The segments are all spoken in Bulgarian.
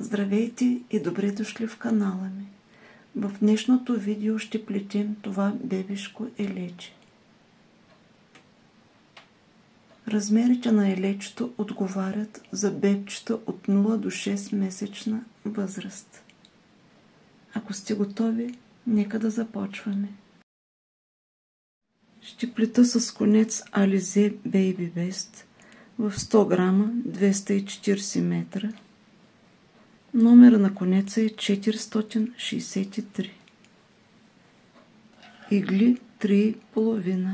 Здравейте и добре дошли в канала ми. В днешното видео ще плетем това бебешко елече. Размерите на елечето отговарят за бебчета от 0 до 6 месечна възраст. Ако сте готови, нека да започваме. Ще плета с конец Alize Baby Best в 100 грама 240 метра. Номера на конеца е 463. Игли 3,5.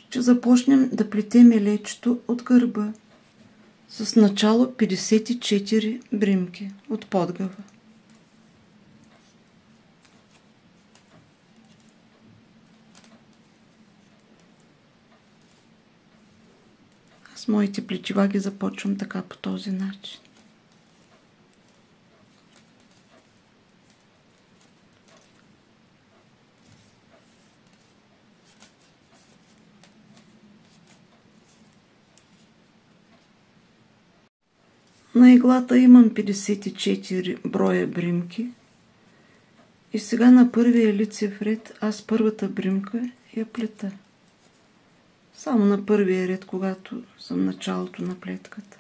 Ще започнем да плетем елечето от гърба с начало 54 бримки от подгъва. С моите плечива ги започвам така по този начин. На иглата имам 54 броя бримки и сега на първия лицев ред аз първата бримка я плета. Само на първия ред, когато съм началото на плетката.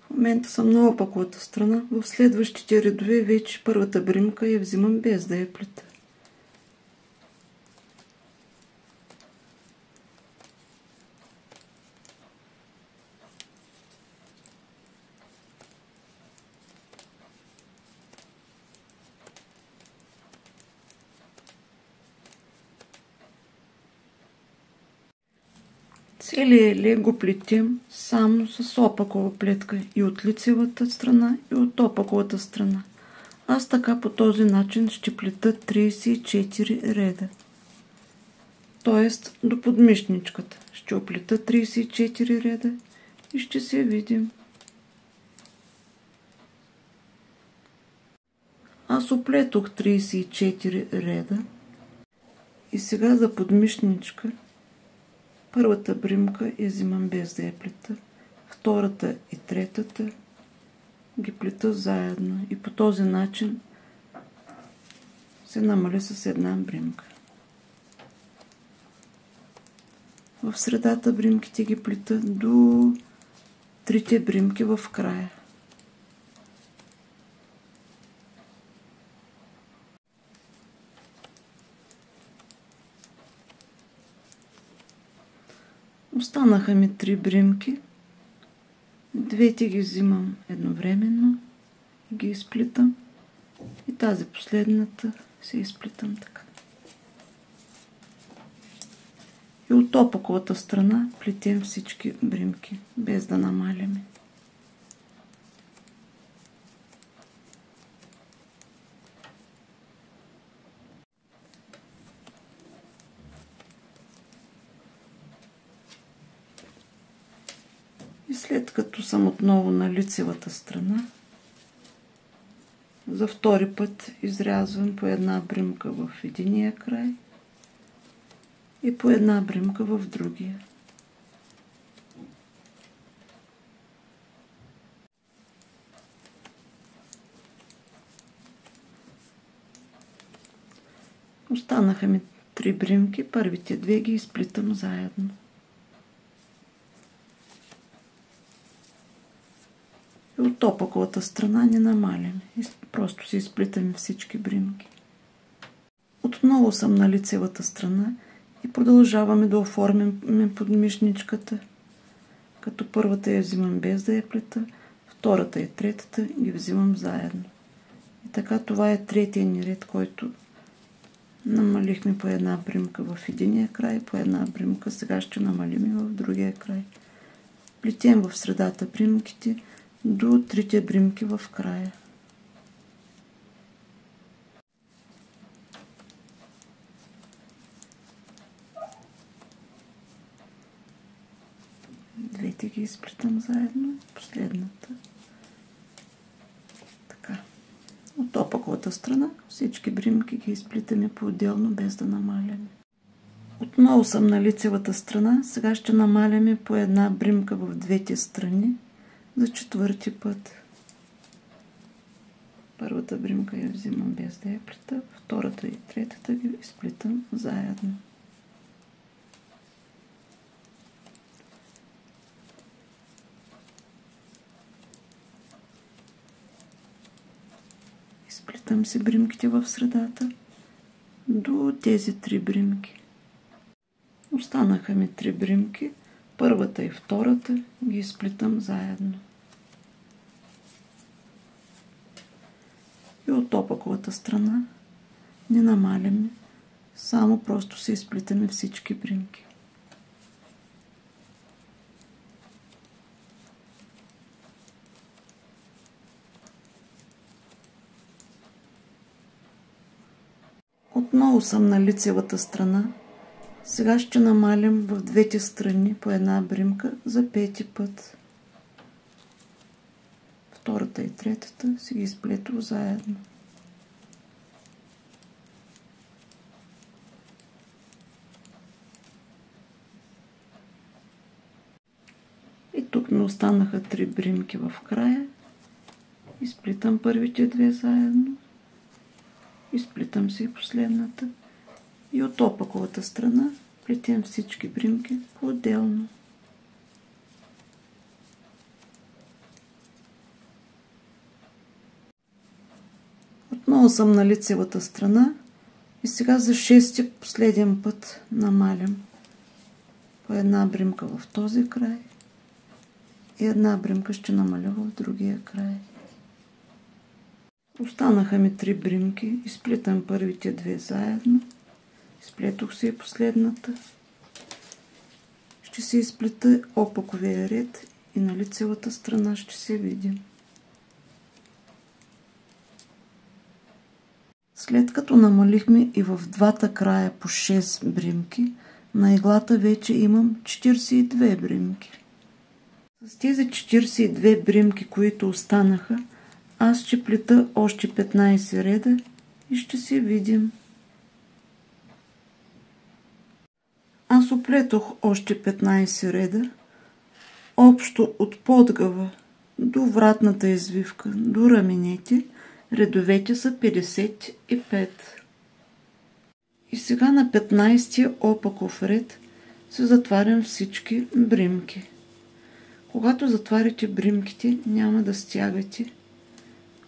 В момента съм на опаковата страна. В следващите редове вече първата бримка я взимам без да я плета. Целият еле го плетем само с опакова плетка и от лицевата страна, и от опаковата страна. Аз така по този начин ще плета 34 реда. Тоест до подмишничката. Ще оплета 34 реда и ще се видим. Аз оплетох 34 реда и сега за подмишничка първата бримка я взимам без да я плета. Втората и третата ги плета заедно и по този начин се намаля с една бримка. В средата бримките ги плета до трите бримки в края. Останаха ми 3 бримки. Двете ги взимам едновременно и ги изплитам. И тази последната се изплитам така. И от опаковата страна плетем всички бримки, без да намаляме. И след като съм отново на лицевата страна, за втори път изрязвам по една бримка в единия край и по една бримка в другия. Останаха ми 3 бримки, първите 2 ги изплитам заедно. И от опаковата страна не намаляме. Просто си изплитаме всички бримки. Отново съм на лицевата страна и продължаваме да оформяме подмишничката. Като първата я взимам без да я плета, втората и третата ги взимам заедно. И така това е третия ни ред, който намалихме по една бримка в единия край, по една бримка сега ще намалим и в другия край. Плетем в средата бримките до трите бримки в края. Двете ги изплитам заедно, последната. Така. От опаковата страна всички бримки ги изплитаме по-отделно, без да намаляме. Отново съм на лицевата страна. Сега ще намаляме по една бримка в двете страни за четвърти път. Първата бримка я взимам без да я плита, втората и третата ги изплитам заедно. Изплитам си бримките в средата до тези 3 бримки. Останаха ми 3 бримки. Първата и втората ги изплитам заедно. И от опаковата страна не намаляме, само просто се изплитаме всички бримки. Отново съм на лицевата страна. Сега ще намалям в двете страни по една бримка за 5-ти път. Втората и третата си ги изплетох заедно. И тук ми останаха 3 бримки в края. Изплитам първите 2 заедно. Изплитам си последната. И от опаковата страна плетем всички бримки по-отделно. Отново съм на лицевата страна и сега за 6-ти последен път намалям по една бримка в този край и една бримка ще намаля в другия край. Останаха ми 3 бримки, изплитам първите 2 заедно, изплетох си и последната. Ще се изплета опаковия ред и на лицевата страна ще се видим. След като намалихме и в двата края по 6 бримки, на иглата вече имам 42 бримки. С тези 42 бримки, които останаха, аз ще плета още 15 реда и ще се видим. Аз оплетох още 15 реда, общо от подгъва до вратната извивка, до раменете, редовете са 55. И сега на 15-тия опаков ред се затварям всички бримки. Когато затваряте бримките, няма да стягате,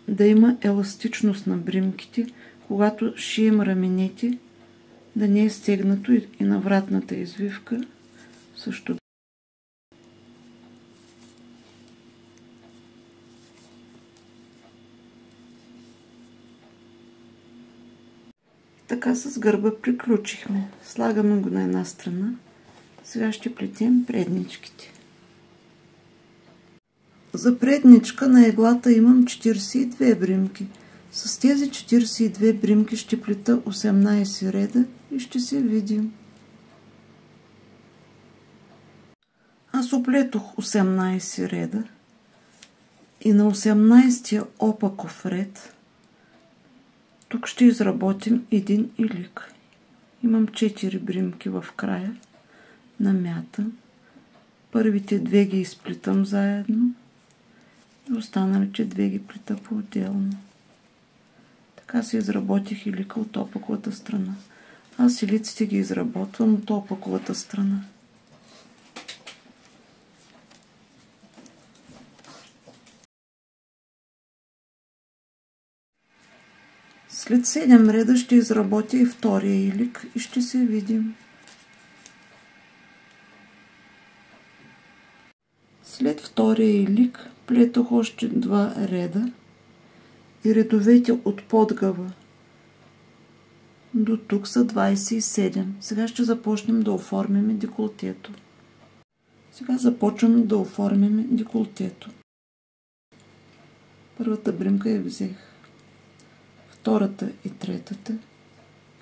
да има еластичност на бримките, когато шием раменете, да не е стегнато и на вратната извивка също. Така с гърба приключихме. Слагаме го на една страна. Сега ще плетем предничките. За предничка на иглата имам 42 бримки. С тези 42 бримки ще плета 18 реда и ще се видим. Аз оплетох 18 реда и на 18-тия опаков ред тук ще изработим един илик. Имам 4 бримки в края, намятам. Първите 2 ги изплитам заедно и останалите 2 ги плита по-отделно. Така се изработих илика от опаковата страна. Аз илиците ги изработвам от опаковата страна. След 7 реда ще изработя и втория илик и ще се видим. След втория илик плетох още 2 реда и редовете от подгъва до тук са 27. Сега ще започнем да оформяме деколтето. Сега започваме да оформяме деколтето. Първата бримка я взех. Втората и третата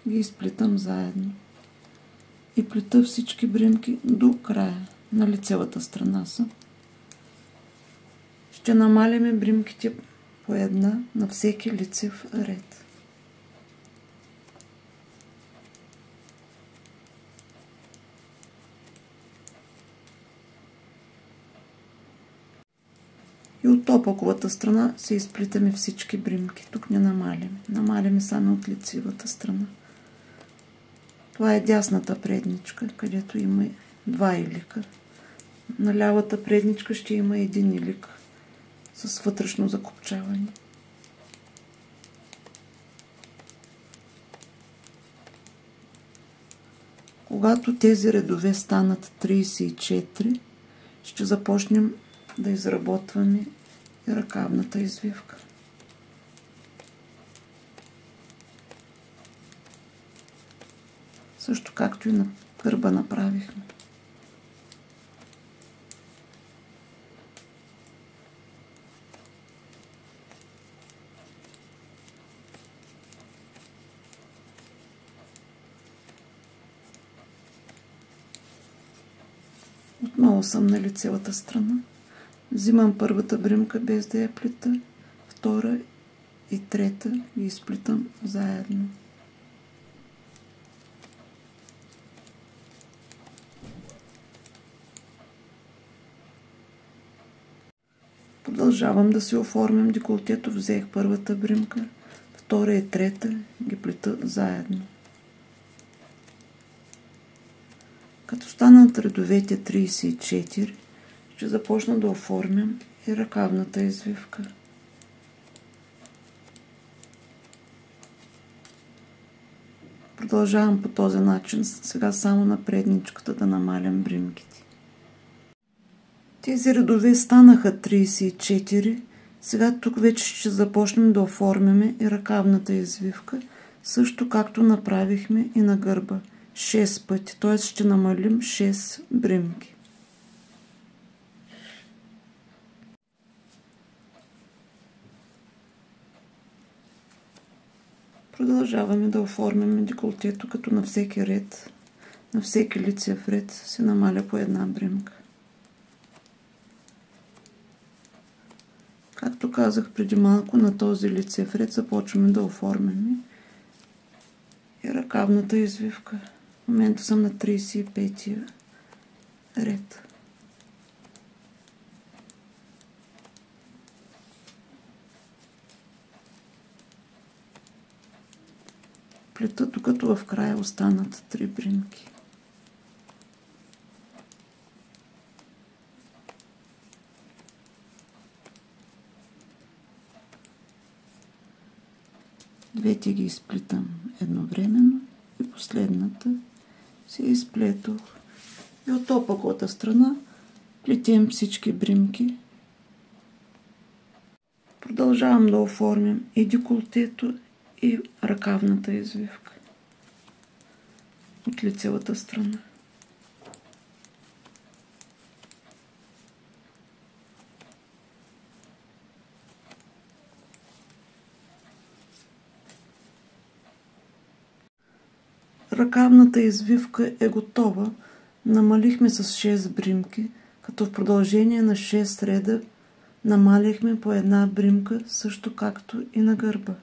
ги изплитам заедно. И плета всички бримки до края. На лицевата страна са. Ще намаляме бримките по една на всеки лицев ред. И от опаковата страна се изплитаме всички бримки. Тук не намаляме. Намаляме само от лицевата страна. Това е дясната предничка, където има два илика. На лявата предничка ще има един илик с вътрешно закопчаване. Когато тези редове станат 34, ще започнем да изработваме и ръкавната извивка. Също както и на гърба направихме. Отново съм на лицевата страна. Взимам първата бримка без да я плита, втора и трета ги изплитам заедно. Продължавам да си оформям деколтето. Взех първата бримка, втора и трета ги плита заедно. Като станат редовете 34, ще започна да оформям и ръкавната извивка. Продължавам по този начин, сега само на предничката да намалям бримките. Тези редове станаха 34, сега тук вече ще започнем да оформяме и ръкавната извивка, също както направихме и на гърба. 6 пъти, т.е. ще намалим 6 бримки. Продължаваме да оформяме деколтето, като на всеки ред, на всеки лицев ред се намаля по една бримка. Както казах преди малко, на този лицев ред започваме да оформяме и ръкавната извивка. В момента съм на 35-я ред. Плета, докато в края останат 3 бримки. Двете ги изплитам едновременно и последната се изплетох. И от опаковата страна плетем всички бримки. Продължавам да оформям и деколтето, и ръкавната извивка от лицевата страна. Ръкавната извивка е готова. Намалихме с 6 бримки, като в продължение на 6 реда намалихме по една бримка, също както и на гърба.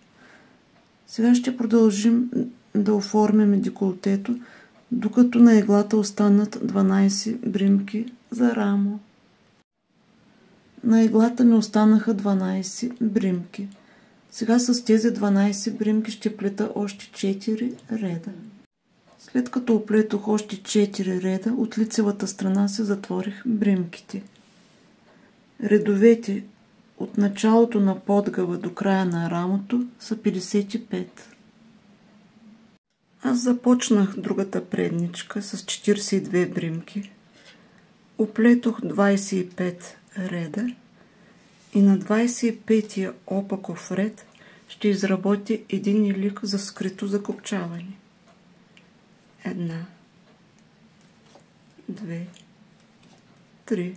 Сега ще продължим да оформяме деколтето, докато на иглата останат 12 бримки за рамо. На иглата ми останаха 12 бримки. Сега с тези 12 бримки ще плета още 4 реда. След като оплетох още 4 реда, от лицевата страна се затворих бримките. Редовете от началото на подгъва до края на рамото са 55. Аз започнах другата предничка с 42 бримки. Оплетох 25 реда и на 25-я опаков ред ще изработя един илик за скрито закопчаване. 1, 2, 3,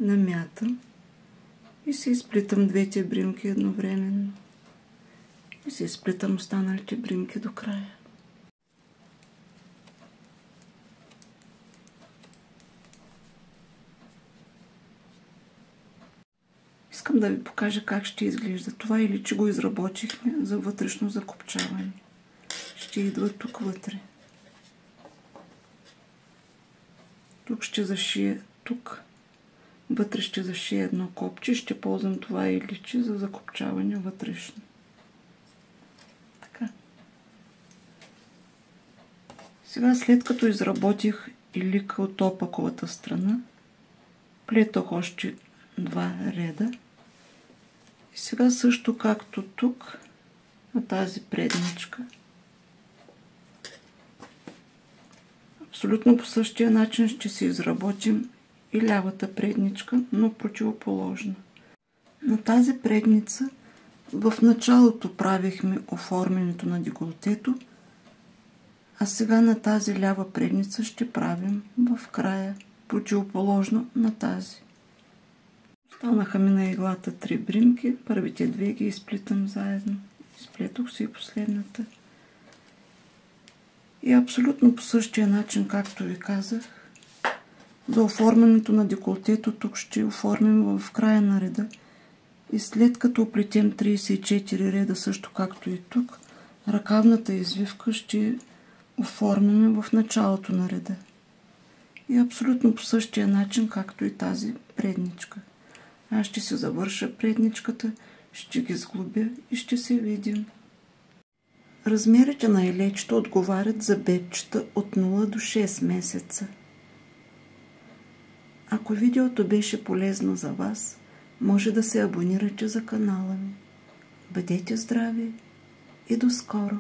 намятам и се изплитам двете бримки едновременно. И се изплитам останалите бримки до края. Искам да ви покажа как ще изглежда. Това иличе го изработихме за вътрешно закопчаване. Ще идва тук вътре. Тук ще зашия, тук вътре ще зашия едно копче. Ще ползвам това иличе за закопчаване вътрешно. Така. Сега, след като изработих илика от опаковата страна, плетох още 2 реда. И сега също както тук, на тази предничка, абсолютно по същия начин ще си изработим и лявата предничка, но противоположна. На тази предница в началото правихме оформянето на деколтето, а сега на тази лява предница ще правим в края, противоположно на тази. Останаха ми на иглата 3 бримки, първите 2 ги изплитам заедно. Изплетох си и последната. И абсолютно по същия начин, както ви казах, за оформянето на деколтето тук ще оформим в края на реда. И след като оплетем 34 реда, също както и тук, ръкавната извивка ще оформим в началото на реда. И абсолютно по същия начин, както и тази предничка. Аз ще се завърша предничката, ще ги сглобя и ще се видим. Размерите на илечето отговарят за бебчета от 0 до 6 месеца. Ако видеото беше полезно за вас, може да се абонирате за канала ми. Бъдете здрави и до скоро!